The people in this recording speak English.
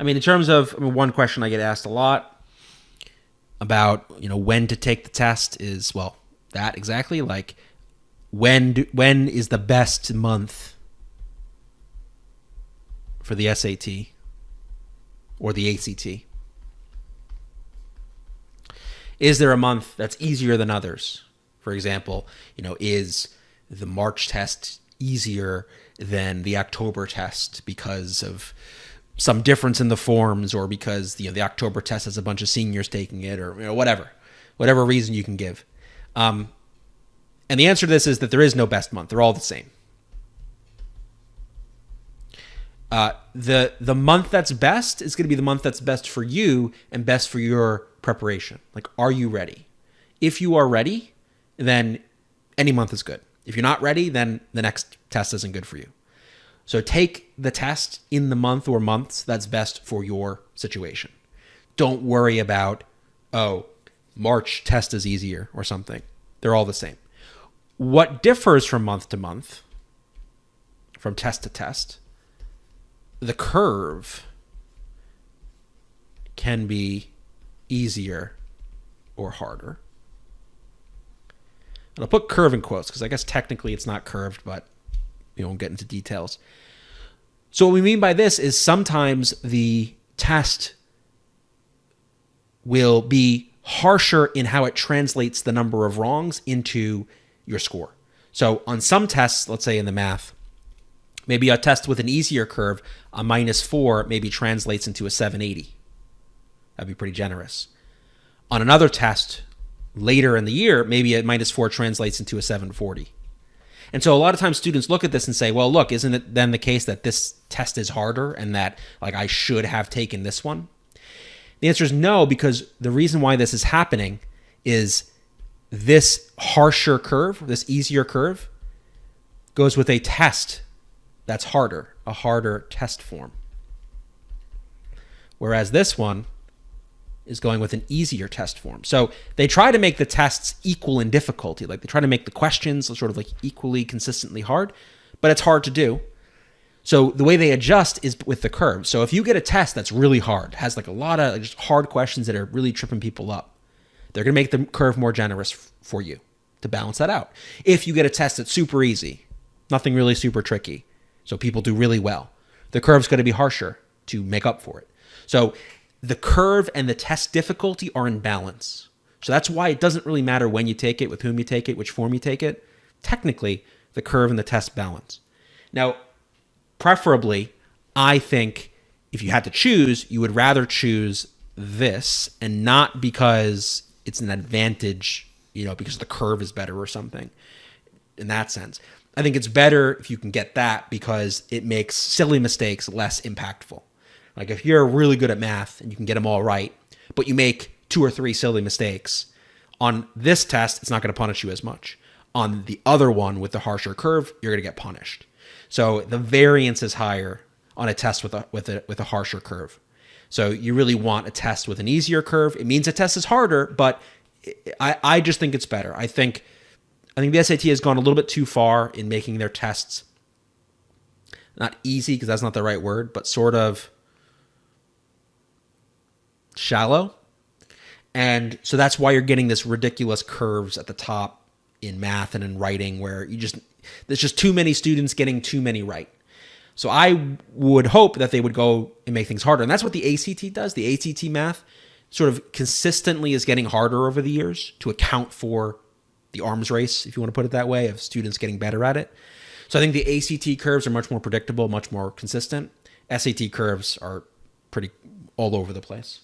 in terms of one question I get asked a lot about, when to take the test is, well, that exactly. Like, when is the best month for the SAT or the ACT? Is there a month that's easier than others? For example, is the March test easier than the October test because of some difference in the forms, or because the October test has a bunch of seniors taking it, or whatever reason you can give. And the answer to this is that there is no best month. They're all the same. The month that's best is going to be the month that's best for you and best for your preparation. Like, are you ready? If you are ready, then any month is good. If you're not ready, then the next test isn't good for you. So take the test in the month or months that's best for your situation. Don't worry about, March test is easier or something. They're all the same. What differs from month to month, from test to test, the curve can be easier or harder. And I'll put curve in quotes because I guess technically it's not curved, but we won't get into details. So what we mean by this is sometimes the test will be harsher in how it translates the number of wrongs into your score. So on some tests, let's say in the math, maybe a test with an easier curve, a -4 maybe translates into a 780. That'd be pretty generous. On another test later in the year, maybe a -4 translates into a 740. And so a lot of times students look at this and say, well, look, isn't it then the case that this test is harder and that I should have taken this one? The answer is no, because the reason why this is happening is this harsher curve, this easier curve, goes with a test that's harder, a harder test form. Whereas this one is going with an easier test form. So they try to make the tests equal in difficulty. Like, they try to make the questions sort of equally consistently hard, but it's hard to do. So the way they adjust is with the curve. So if you get a test that's really hard, has a lot of just hard questions that are really tripping people up, they're going to make the curve more generous for you to balance that out. If you get a test that's super easy, nothing really super tricky, so people do really well, the curve's going to be harsher to make up for it. So the curve and the test difficulty are in balance. So that's why it doesn't really matter when you take it, with whom you take it, which form you take it. Technically, the curve and the test balance. Now, preferably, I think if you had to choose, you would rather choose this, and not because it's an advantage, because the curve is better or something in that sense. I think it's better if you can get that because it makes silly mistakes less impactful. Like, if you're really good at math and you can get them all right, but you make 2 or 3 silly mistakes, on this test, it's not going to punish you as much. On the other one with the harsher curve, you're going to get punished. So the variance is higher on a test with a harsher curve. So you really want a test with an easier curve. It means a test is harder, but I just think it's better. I think the SAT has gone a little bit too far in making their tests not easy, because that's not the right word, but sort of shallow. And so that's why you're getting this ridiculous curves at the top in math and in writing, where there's just too many students getting too many right. So I would hope that they would go and make things harder. And that's what the ACT does. The ACT math sort of consistently is getting harder over the years to account for the arms race, if you want to put it that way, of students getting better at it. So I think the ACT curves are much more predictable, much more consistent. SAT curves are pretty all over the place.